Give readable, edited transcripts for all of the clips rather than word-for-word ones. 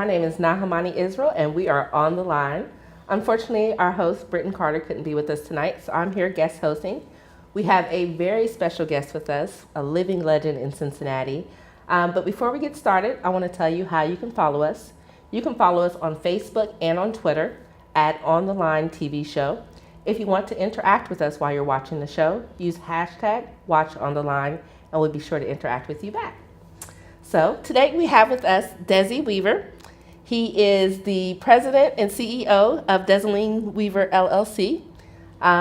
My name is Nahamani Yisrael, and we are on the line. Unfortunately, our host, Britton Carter, couldn't be with us tonight, so I'm here guest hosting. We have a very special guest with us, a living legend in Cincinnati. But before we get started, I want to tell you how you can follow us. You can follow us on Facebook and on Twitter at On The Line TV Show. If you want to interact with us while you're watching the show, use hashtag WatchOnTheLine, and we'll be sure to interact with you back. So today we have with us Desi Weaver. He is the president and CEO of Desi Weaver LLC.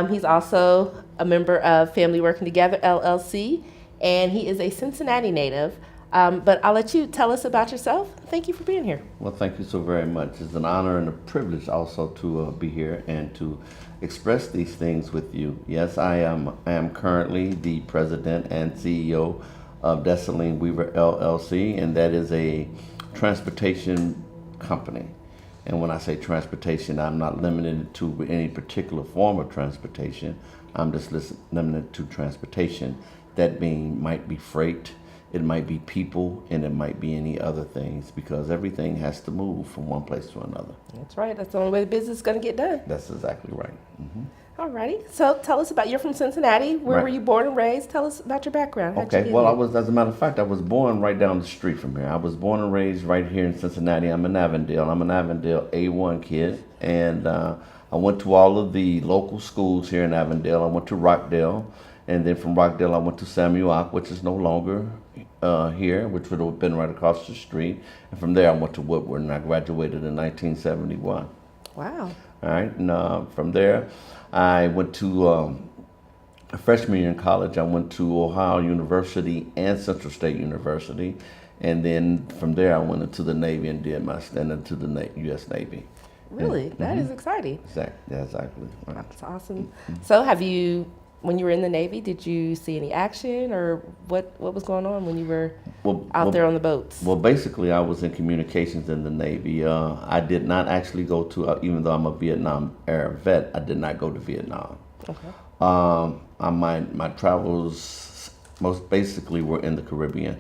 He's also a member of Family Working Together LLC, and he is a Cincinnati native. But I'll let you tell us about yourself. Thank you for being here. Well, thank you so very much. It's an honor and a privilege also to be here and to express these things with you. Yes, I am currently the president and CEO of Desi Weaver LLC, and that is a transportation company. And when I say transportation, I'm not limited to any particular form of transportation. I'm just limited to transportation. That might be freight, it might be people, and it might be any other things, because everything has to move from one place to another. That's right. That's the only way the business is going to get done. That's exactly right. Mm-hmm. All righty. So tell us about, you're from Cincinnati. Where were you born and raised? Tell us about your background. Okay. Well, as a matter of fact, I was born right down the street from here. I was born and raised right here in Cincinnati. I'm an Avondale A1 kid. And I went to all of the local schools here in Avondale. I went to Rockdale. And then from Rockdale, I went to Samuel, which is no longer here, which would have been right across the street. And from there, I went to Woodward, and I graduated in 1971. Wow. All right. And from there, I went to a freshman year in college. I went to Ohio University and Central State University. And then from there, I went into the Navy and did my stint into the U.S. Navy. Really? And, that is exciting. Exactly. Right. That's awesome. So when you were in the Navy, did you see any action, or what was going on when you were out there on the boats? Well, basically, I was in communications in the Navy. I did not actually go to, even though I'm a Vietnam era vet, I did not go to Vietnam. Okay. My travels most basically were in the Caribbean.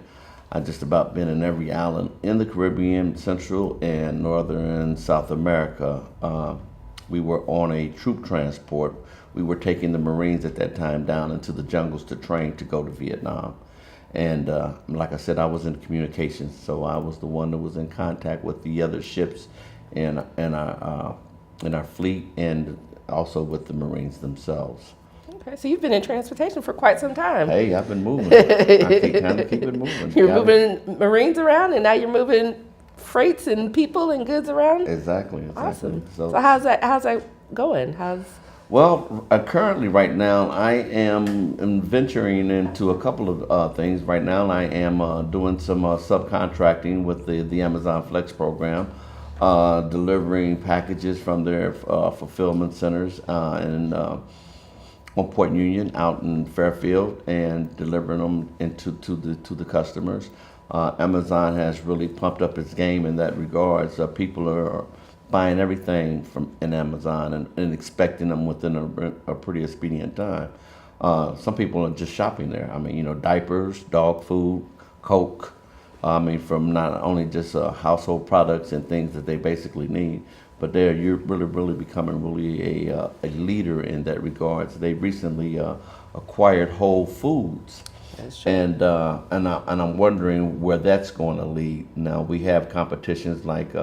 I just about been in every island in the Caribbean, Central and Northern South America. We were on a troop transport. We were taking the Marines at that time down into the jungles to train to go to Vietnam. And like I said, I was in communications, so I was the one that was in contact with the other ships in our fleet, and also with the Marines themselves. Okay, so you've been in transportation for quite some time. Hey, I've been moving. I kind of keep it moving. You're moving Marines around, and now you're moving freights and people and goods around? Exactly. Awesome. So how's that going? Well, currently right now I am venturing into a couple of things. Right now I am doing some subcontracting with the Amazon Flex program, delivering packages from their fulfillment centers on Port Union out in Fairfield, and delivering them to the customers. Amazon has really pumped up its game in that regard. So people are buying everything in Amazon and expecting them within a pretty expedient time. Some people are just shopping there. I mean, diapers, dog food, Coke. From not only just household products and things that they basically need, but you're really becoming really a leader in that regard. So they recently acquired Whole Foods. That's true. And I'm wondering where that's going to lead. Now we have competitions like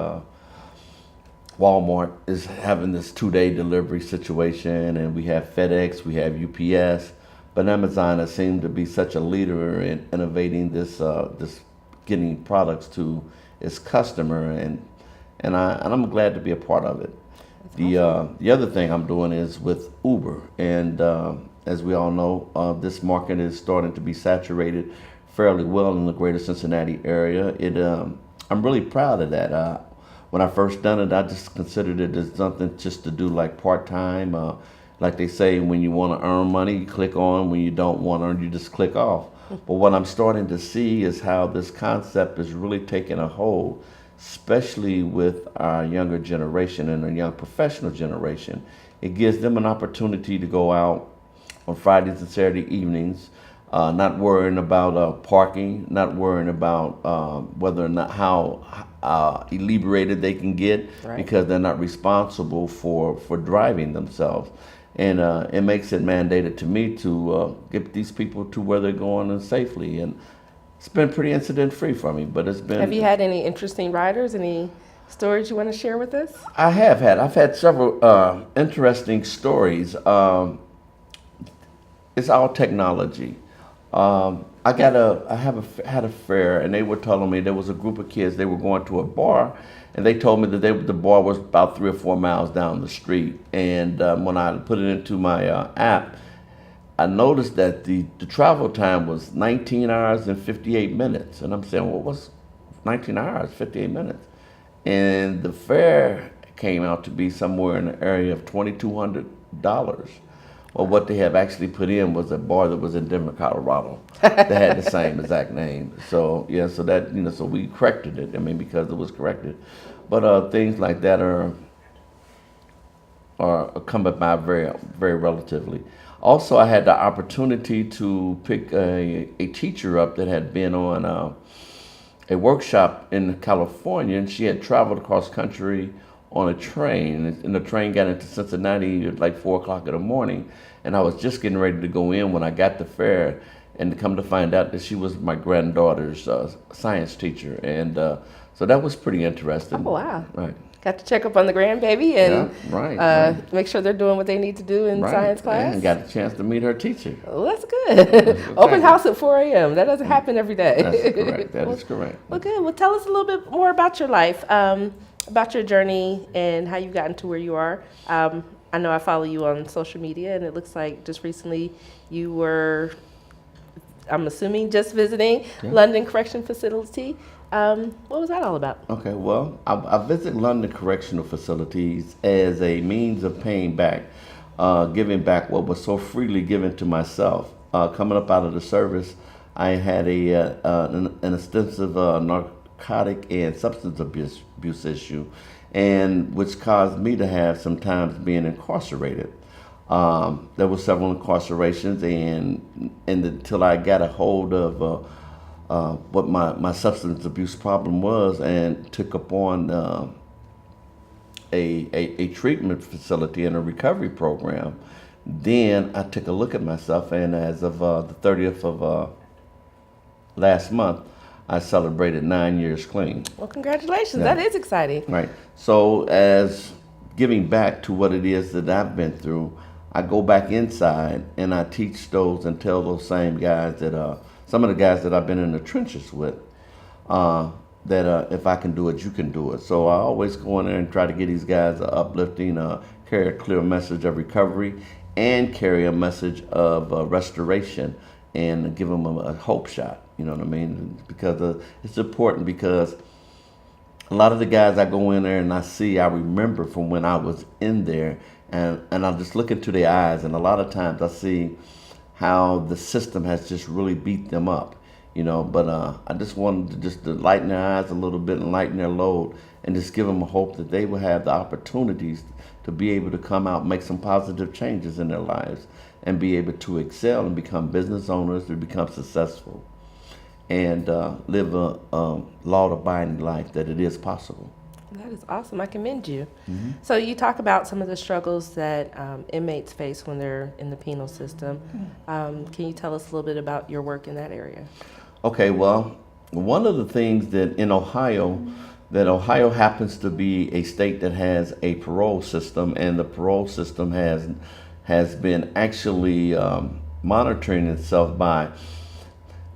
Walmart is having this 2-day delivery situation, and we have FedEx, we have UPS, but Amazon has seemed to be such a leader in innovating this getting products to its customer, and I'm glad to be a part of it. The other thing I'm doing is with Uber, and as we all know, this market is starting to be saturated fairly well in the greater Cincinnati area. I'm really proud of that. When I first done it, I just considered it as something just to do like part-time. Like they say, when you want to earn money, you click on. When you don't want to earn, you just click off. But what I'm starting to see is how this concept is really taking a hold, especially with our younger generation and a young professional generation. It gives them an opportunity to go out on Fridays and Saturday evenings, not worrying about parking, not worrying about whether or not how inebriated they can get, Right. because they're not responsible for driving themselves. And it makes it mandated to me to get these people to where they're going and safely. And it's been pretty incident free for me, but it's been. Have you had any interesting riders? Any stories you want to share with us? I've had several interesting stories. It's all technology. Had a fair, and they were telling me there was a group of kids. They were going to a bar, and they told me that the bar was about 3 or 4 miles down the street. And when I put it into my app, I noticed that the travel time was 19 hours and 58 minutes. And I'm saying, well, what's 19 hours, 58 minutes? And the fare came out to be somewhere in the area of $2,200. Well, what they have actually put in was a bar that was in Denver, Colorado, that had the same exact name. So yeah, so that so we corrected it. I mean, because it was corrected, but things like that are come by very very relatively. Also, I had the opportunity to pick a teacher up that had been on a workshop in California, and she had traveled across country on a train, and the train got into Cincinnati at like 4 o'clock in the morning, and I was just getting ready to go in when I got the fare, and to come to find out that she was my granddaughter's science teacher, and so that was pretty interesting. Oh, wow. Right. Got to check up on the grandbaby and right. make sure they're doing what they need to do in science class. And got a chance to meet her teacher. Well, that's good. Open house at 4 a.m. That doesn't happen every day. That's correct. That is correct. Well, good. Well, tell us a little bit more about your life, about your journey and how you've gotten to where you are. I know I follow you on social media, and it looks like just recently you were, I'm assuming, just visiting London Correction Facility. What was that all about? Okay, well, I visit London Correctional Facilities as a means of paying back, giving back what was so freely given to myself. Coming up out of the service, I had an extensive narcotic and substance abuse issue, and which caused me to have sometimes being incarcerated. There were several incarcerations, and until I got a hold of what my substance abuse problem was, and took upon a treatment facility and a recovery program, then I took a look at myself, and as of the 30th of last month, I celebrated 9 years clean. Well, congratulations. Yeah. That is exciting. Right. So as giving back to what it is that I've been through, I go back inside and I teach those and tell those same guys that some of the guys that I've been in the trenches with, that if I can do it, you can do it. So I always go in there and try to get these guys uplifting, carry a clear message of recovery, and carry a message of restoration, and give them a hope shot. You know what I mean? Because it's important, because a lot of the guys I go in there and I remember from when I was in there, and I just look into their eyes, and a lot of times I see how the system has just really beat them up, but I just wanted to lighten their eyes a little bit and lighten their load, and just give them a hope that they will have the opportunities to be able to come out, make some positive changes in their lives, and be able to excel and become business owners, to become successful, and live a law-abiding life, that it is possible. That is awesome. I commend you. Mm-hmm. So you talk about some of the struggles that inmates face when they're in the penal system. Can you tell us a little bit about your work in that area? Okay, well, one of the things that in Ohio happens to be a state that has a parole system, and the parole system has been actually monitoring itself by,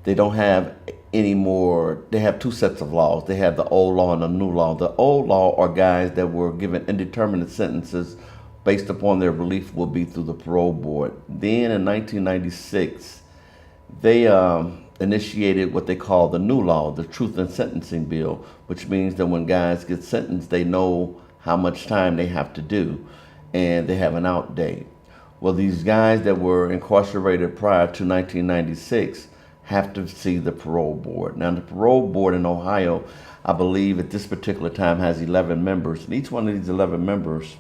they don't have anymore, they have 2 sets of laws. They have the old law and the new law. The old law are guys that were given indeterminate sentences based upon their belief will be through the Parole Board. Then in 1996, they initiated what they call the new law, the Truth in Sentencing Bill, which means that when guys get sentenced, they know how much time they have to do, and they have an out date. Well, these guys that were incarcerated prior to 1996 have to see the Parole Board. Now, the Parole Board in Ohio, I believe at this particular time, has 11 members, and each one of these 11 members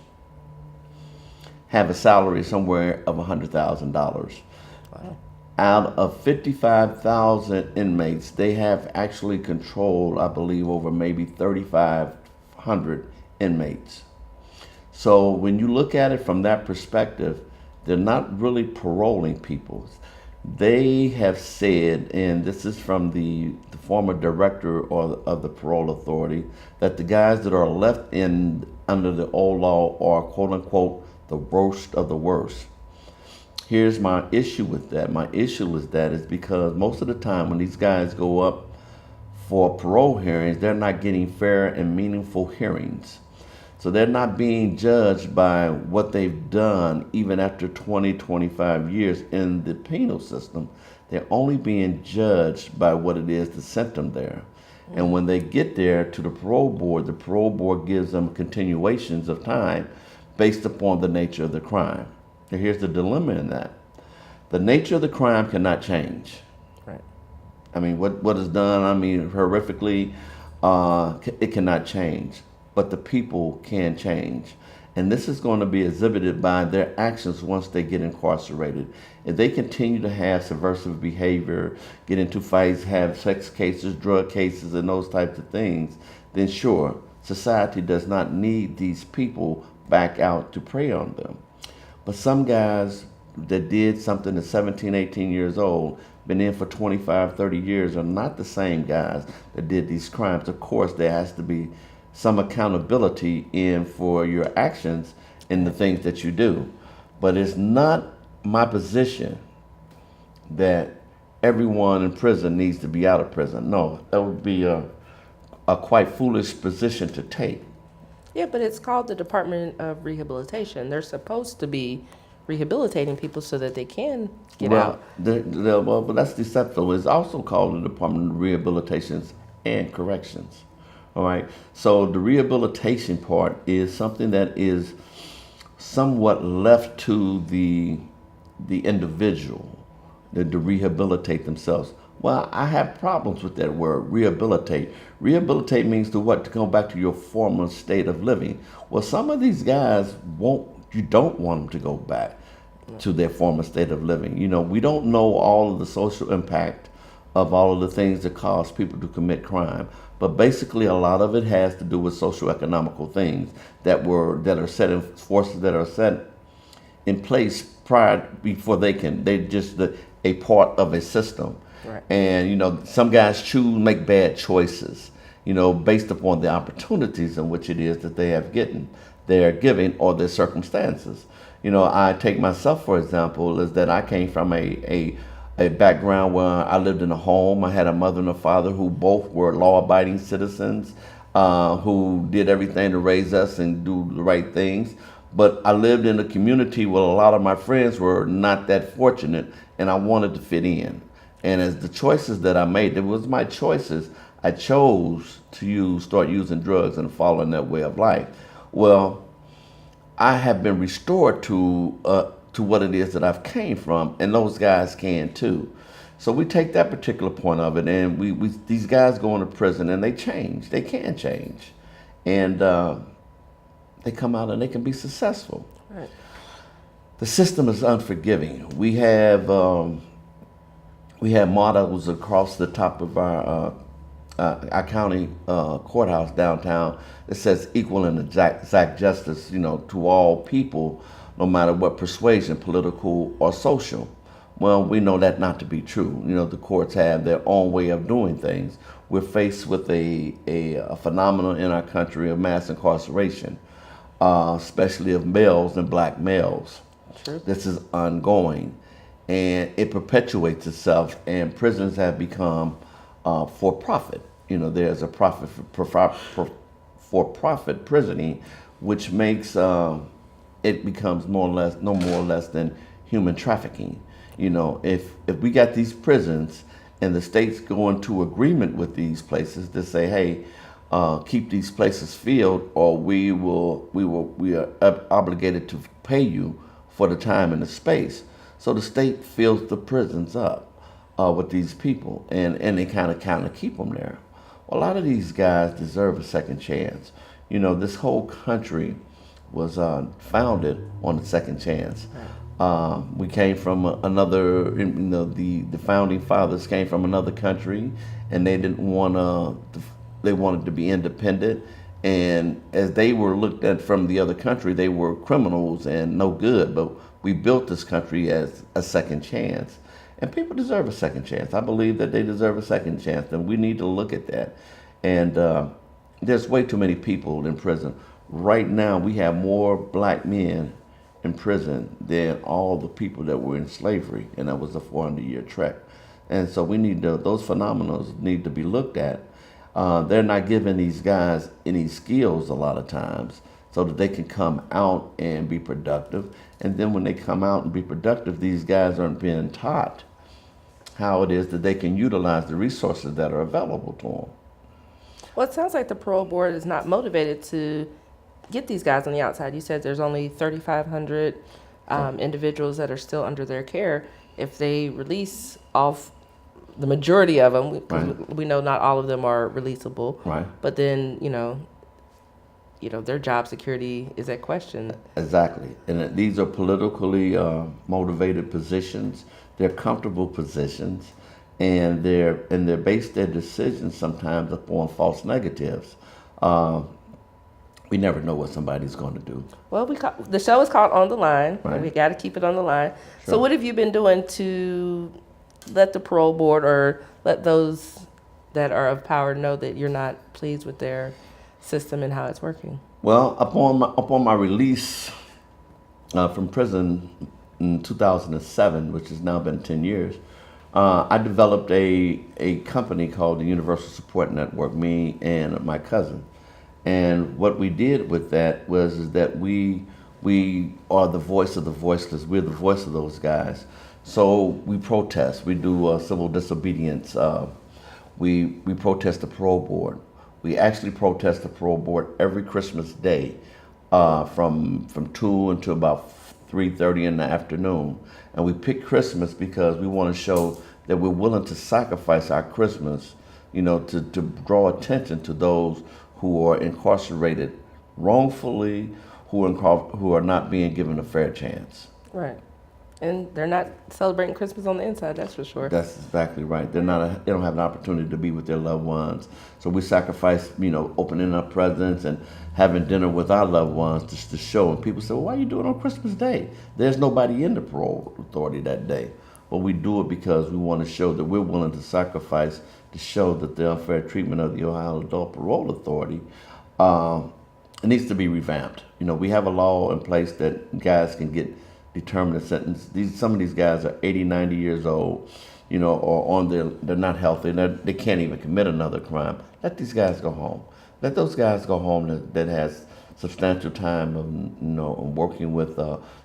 have a salary somewhere of $100,000. Wow. Out of 55,000 inmates, they have actually controlled, I believe, over maybe 3,500 inmates. So when you look at it from that perspective, they're not really paroling people. They have said, and this is from the former director of the parole authority, that the guys that are left in under the old law are quote unquote the worst of the worst. Here's my issue with that. My issue with that is because most of the time when these guys go up for parole hearings, they're not getting fair and meaningful hearings. So they're not being judged by what they've done even after 20, 25 years in the penal system. They're only being judged by what it is that sent them there. And when they get there to the parole board gives them continuations of time based upon the nature of the crime. Now here's the dilemma in that. The nature of the crime cannot change. Right. I mean, what is done, I mean, horrifically, it cannot change. But the people can change. And this is going to be exhibited by their actions once they get incarcerated. If they continue to have subversive behavior, get into fights, have sex cases, drug cases, and those types of things, then sure, society does not need these people back out to prey on them. But some guys that did something at 17, 18 years old, been in for 25, 30 years, are not the same guys that did these crimes. Of course, there has to be some accountability in for your actions and the things that you do. But it's not my position that everyone in prison needs to be out of prison. No, that would be a quite foolish position to take. Yeah, but it's called the Department of Rehabilitation. They're supposed to be rehabilitating people so that they can get out. Well, but that's deceptive. It's also called the Department of Rehabilitations and Corrections. All right. So the rehabilitation part is something that is somewhat left to the individual to rehabilitate themselves. Well, I have problems with that word, rehabilitate. Rehabilitate means to what? To go back to your former state of living. Well, some of these guys you don't want them to go back to their former state of living. You know, we don't know all of the social impact of all of the things that cause people to commit crime. But basically, a lot of it has to do with socio-economical things that are set in forces that are set in place before they're just a part of a system. Right. And you know, some guys make bad choices, you know, based upon the opportunities in which it is that they're given or their circumstances. You know, I take myself for example, is that I came from a background where I lived in a home. I had a mother and a father who both were law-abiding citizens, who did everything to raise us and do the right things. But I lived in a community where a lot of my friends were not that fortunate, and I wanted to fit in. And as the choices that I made, it was my choices. I chose to start using drugs and following that way of life. Well, I have been restored to what it is that I've came from, and those guys can too. So we take that particular point of it, and these guys go into prison and they change. They can change, and they come out and they can be successful. Right. The system is unforgiving. We have mottos across the top of our county courthouse downtown that says equal and exact justice, you know, to all people, no matter what persuasion, political or social. Well, we know that not to be true. You know, the courts have their own way of doing things. We're faced with a phenomenon in our country of mass incarceration, especially of males and black males. True. This is ongoing, and it perpetuates itself, and prisons have become for profit. You know, there's a profit for profit prisoning, which makes it becomes no more or less than human trafficking. You know, if we got these prisons and the states go into agreement with these places to say, hey, keep these places filled, or we are obligated to pay you for the time and the space. So the state fills the prisons up with these people, and they kind of keep them there. Well, a lot of these guys deserve a second chance. You know, this whole country was founded on a second chance. We came from another, the founding fathers came from another country, and they didn't want to, they wanted to be independent. And as they were looked at from the other country, they were criminals and no good. But we built this country as a second chance. And people deserve a second chance. I believe that they deserve a second chance, and we need to look at that. And there's way too many people in prison. Right now, we have more black men in prison than all the people that were in slavery, and that was a 400-year trek. And so we need to, those phenomena need to be looked at. They're not giving these guys any skills a lot of times so that they can come out and be productive. And then when they come out and be productive, these guys aren't being taught how it is that they can utilize the resources that are available to them. Well, it sounds like the parole board is not motivated to get these guys on the outside. You said there's only 3,500 individuals that are still under their care. If they release off the majority of them, Right. we know not all of them are releasable. Right. But then, their job security is at question. Exactly. And these are politically motivated positions. They're comfortable positions, and they're based their decisions sometimes upon false negatives. We never know what somebody's going to do. Well, the show is called On the Line, Right. and we got to keep it on the line. Sure. So what have you been doing to let the parole board or let those that are of power know that you're not pleased with their system and how it's working? Well, upon my release from prison in 2007, which has now been 10 years, I developed a company called the Universal Support Network, me and my cousin. And what we did with that is that we are the voice of the voiceless. We're the voice of those guys. So we protest. We do civil disobedience. We protest the parole board. We actually protest the parole board every Christmas Day from 2 until about 3:30 in the afternoon. And we pick Christmas because we want to show that we're willing to sacrifice our Christmas, to draw attention to those who are incarcerated wrongfully, who are not being given a fair chance. Right. And they're not celebrating Christmas on the inside, that's for sure. That's exactly right. They don't have an opportunity to be with their loved ones. So we sacrifice, opening up presents and having dinner with our loved ones just to show. And people say, well, why are you doing it on Christmas Day? There's nobody in the parole authority that day. But we do it because we want to show that we're willing to sacrifice to show that the unfair treatment of the Ohio Adult Parole Authority it needs to be revamped. We have a law in place that guys can get determined a sentence. Some of these guys are 80, 90 years old, or they're not healthy. They can't even commit another crime. Let these guys go home. Let those guys go home that has substantial time of working with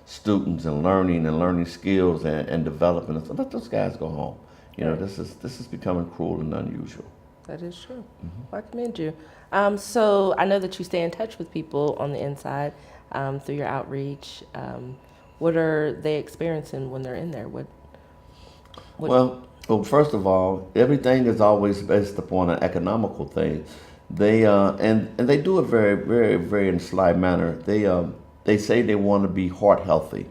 students and learning skills and developing. So let those guys go home. This is becoming cruel and unusual. That is true. Well, I commend you. So I know that you stay in touch with people on the inside through your outreach. What are they experiencing when they're in there? Well, first of all, everything is always based upon an economical thing. They and they do it very, very, very in a sly manner. They say they want to be heart healthy.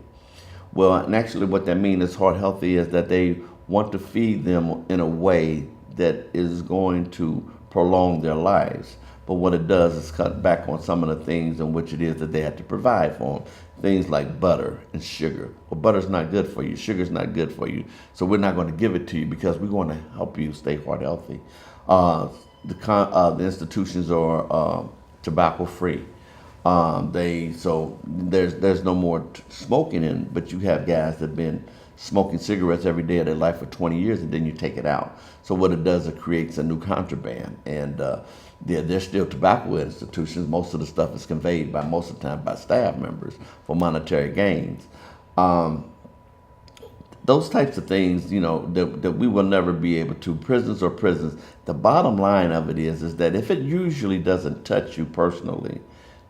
Well, and actually, what that means is heart healthy is that they want to feed them in a way that is going to prolong their lives. But what it does is cut back on some of the things in which it is that they have to provide for them. Things like butter and sugar. Well, butter's not good for you. Sugar's not good for you. So we're not going to give it to you because we want to help you stay heart healthy. The institutions are tobacco free. So there's no more smoking in, but you have guys that have been smoking cigarettes every day of their life for 20 years, and then you take it out. So what it does, it creates a new contraband. And there's still tobacco institutions. Most of the stuff is conveyed most of the time by staff members for monetary gains. Those types of things, that we will never be able to. Prisons. The bottom line of it is that if it usually doesn't touch you personally,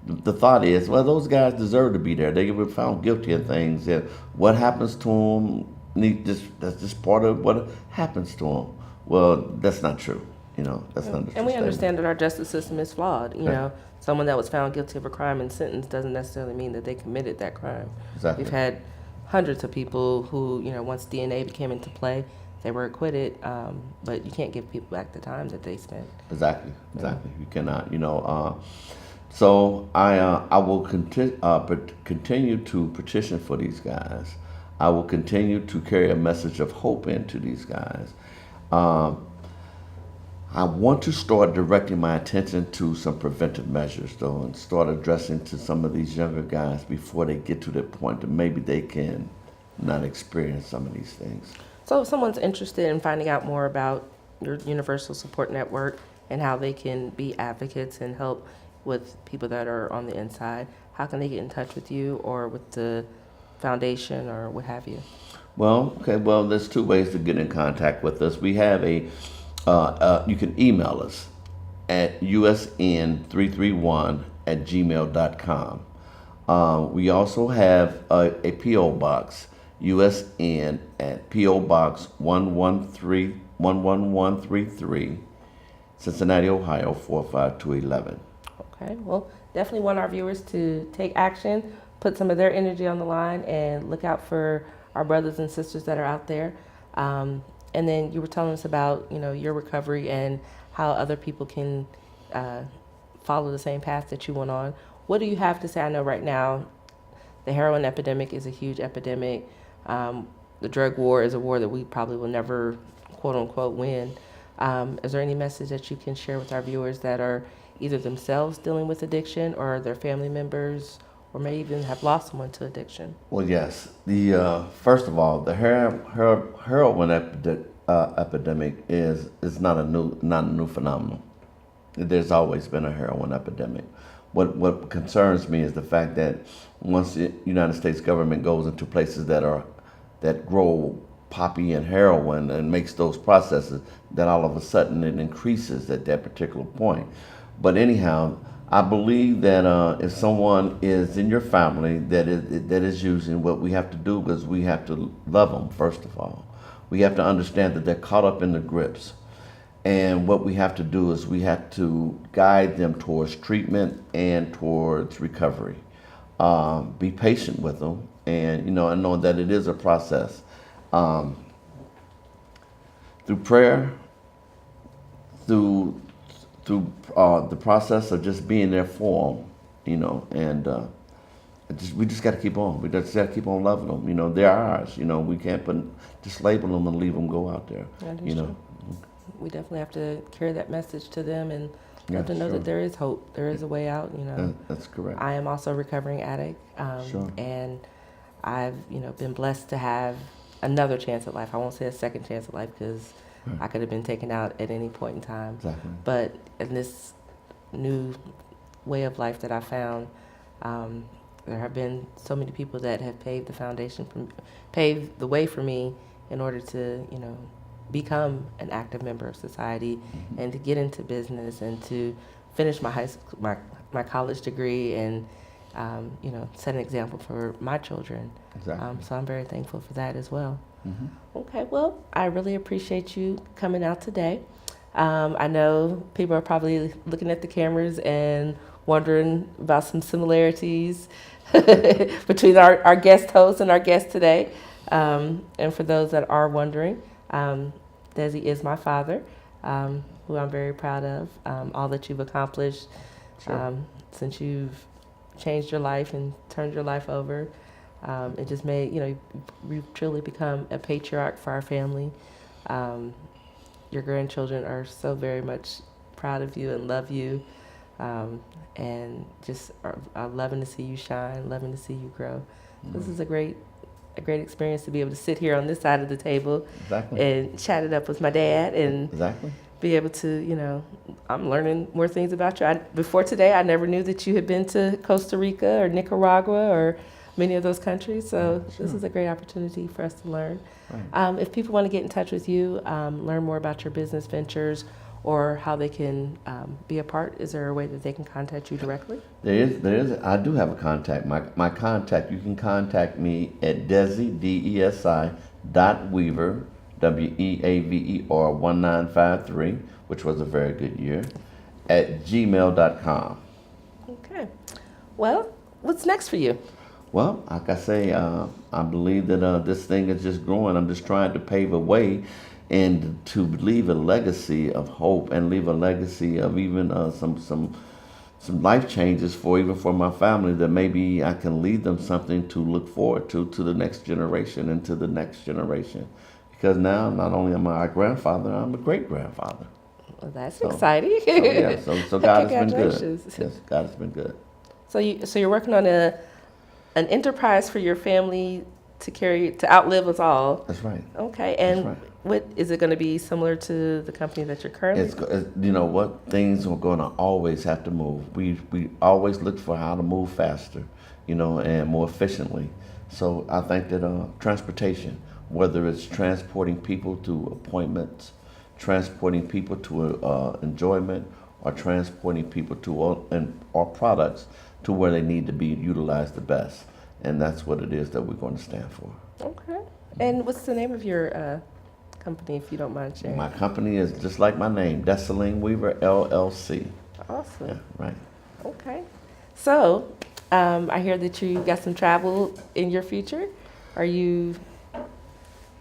the thought is, well, those guys deserve to be there. They were found guilty of things, and what happens to them, that's just part of what happens to them. Well, that's not true. That's not the and we statement. understand that our justice system is flawed. Someone that was found guilty of a crime and sentenced doesn't necessarily mean that they committed that crime. Exactly. We've had hundreds of people who, once DNA became into play, they were acquitted, but you can't give people back the time that they spent. Exactly. You cannot. So I will continue to petition for these guys. I will continue to carry a message of hope into these guys. I want to start directing my attention to some preventive measures, though, and start addressing to some of these younger guys before they get to that point that maybe they can not experience some of these things. So if someone's interested in finding out more about your Universal Support Network and how they can be advocates and help with people that are on the inside, how can they get in touch with you or with the foundation or what have you? Well, there's two ways to get in contact with us. We have you can email us at usn331@gmail.com. We also have a P.O. Box, USN at P.O. Box 11133, Cincinnati, Ohio 45211. Okay, well, definitely want our viewers to take action, put some of their energy on the line, and look out for our brothers and sisters that are out there. And then you were telling us about, your recovery and how other people can follow the same path that you went on. What do you have to say? I know right now the heroin epidemic is a huge epidemic. The drug war is a war that we probably will never, quote unquote, win. Is there any message that you can share with our viewers that are either themselves dealing with addiction or their family members, or may even have lost someone to addiction? Well, yes. The first of all, the heroin epidemic is not a new phenomenon. There's always been a heroin epidemic. What concerns me is the fact that once the United States government goes into places that grow poppy and heroin and makes those processes, that all of a sudden it increases at that particular point. But anyhow, I believe that if someone is in your family that is using, what we have to do is we have to love them, first of all. We have to understand that they're caught up in the grips. And what we have to do is we have to guide them towards treatment and towards recovery. Be patient with them and know that it is a process. Through prayer, through the process of just being there for them, and we just got to keep on. We just got to keep on loving them. They're ours. We can't just label them and leave them go out there. True. We definitely have to carry that message to them and let them know that there is hope. There is a way out. That's correct. I am also a recovering addict, and I've been blessed to have another chance at life. I won't say a second chance at life because I could have been taken out at any point in time. Exactly. But in this new way of life that I found, there have been so many people that have paved the way for me in order to, become an active member of society and to get into business and to finish my high school, my college degree and, set an example for my children. Exactly. So I'm very thankful for that as well. Mm-hmm. Okay, well, I really appreciate you coming out today. I know people are probably looking at the cameras and wondering about some similarities between our guest host and our guest today. And for those that are wondering, Desi is my father, who I'm very proud of, all that you've accomplished since you've changed your life and turned your life over. It just made, you've truly become a patriarch for our family. Your grandchildren are so very much proud of you and love you, and just are loving to see you shine, loving to see you grow. Mm-hmm. This is a great experience to be able to sit here on this side of the table and chat it up with my dad and be able to, I'm learning more things about you. Before today, I never knew that you had been to Costa Rica or Nicaragua or many of those countries. So This is a great opportunity for us to learn. Right. If people want to get in touch with you, learn more about your business ventures or how they can be a part, is there a way that they can contact you directly? There is. I do have a contact. My contact, you can contact me at Desi, DESI, .Weaver, WEAVER 1953, which was a very good year, at gmail.com. Okay. Well, what's next for you? Well, like I say, I believe that this thing is just growing. I'm just trying to pave a way and to leave a legacy of hope and leave a legacy of even some life changes for even for my family, that maybe I can leave them something to look forward to the next generation and to the next generation. Because now not only am I a grandfather, I'm a great grandfather. Well, that's So, exciting. so God has been good. Congratulations. Yes, God has been good. So you're working on an enterprise for your family to outlive us all. That's right. Okay, and That's right. what is it going to be similar to the company that you're currently? You know what, things are going to always have to move. We always look for how to move faster, and more efficiently. So I think that transportation, whether it's transporting people to appointments, transporting people to enjoyment, or transporting people to or products to where they need to be utilized the best, and that's what it is that we're going to stand for. Okay. And what's the name of your company, if you don't mind sharing? My company is just like my name, Desi Weaver LLC. Awesome. Yeah, right. Okay. So, I hear that you got some travel in your future. Are you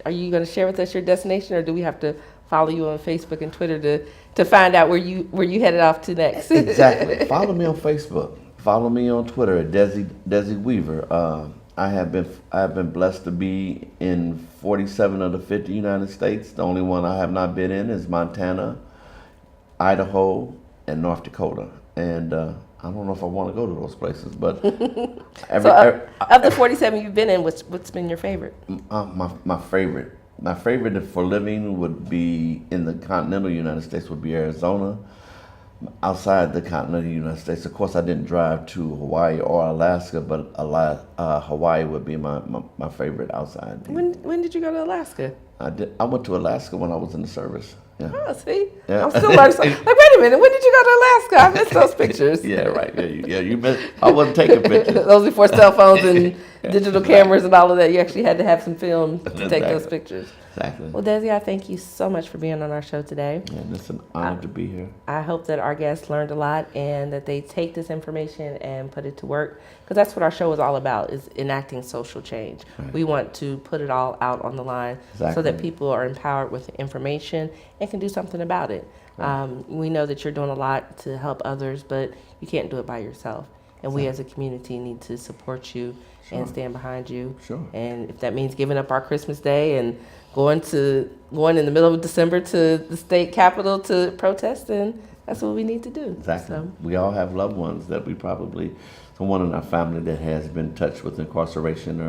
going to share with us your destination, or do we have to follow you on Facebook and Twitter to find out where you headed off to next? Exactly. Follow me on Facebook. Follow me on Twitter at Desi Weaver. I have been blessed to be in 47 of the 50 United States. The only one I have not been in is Montana, Idaho, and North Dakota. And I don't know if I want to go to those places, but of the 47 you've been in, what's been your favorite? My favorite for living would be in the continental United States would be Arizona. Outside the continental United States, of course, I didn't drive to Hawaii or Alaska, but Hawaii would be my favorite outside. When did you go to Alaska? I went to Alaska when I was in the service. Yeah. Oh, see, Yeah. I'm still learning something. Like, wait a minute, when did you go to Alaska? I missed those pictures. Yeah, right. Yeah, you missed. I wasn't taking pictures. Those before cell phones and digital cameras and all of that. You actually had to have some film to take those pictures. Exactly. Well, Desi, I thank you so much for being on our show today. And it's an honor to be here. I hope that our guests learned a lot and that they take this information and put it to work, because that's what our show is all about, is enacting social change. Right. We want to put it all out on the line so that people are empowered with information and can do something about it. Right. We know that you're doing a lot to help others, but you can't do it by yourself. And we as a community need to support you and stand behind you. Sure. And if that means giving up our Christmas Day and going in the middle of December to the state capitol to protest, then that's what we need to do. Exactly. So. We all have loved ones that we probably, someone in our family that has been touched with incarceration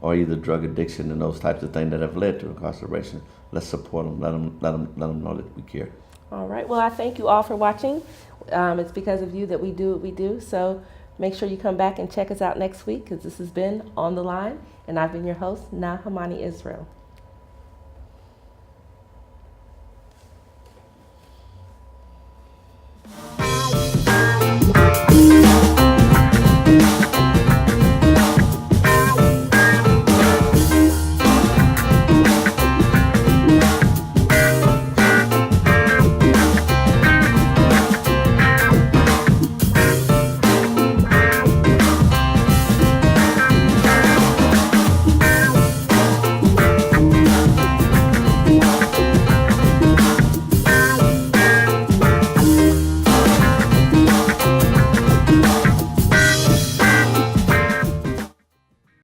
or either drug addiction and those types of things that have led to incarceration. Let's support them. Let them know that we care. All right. Well, I thank you all for watching. It's because of you that we do what we do. So make sure you come back and check us out next week, because this has been On the Line, and I've been your host, Nahamani Yisrael.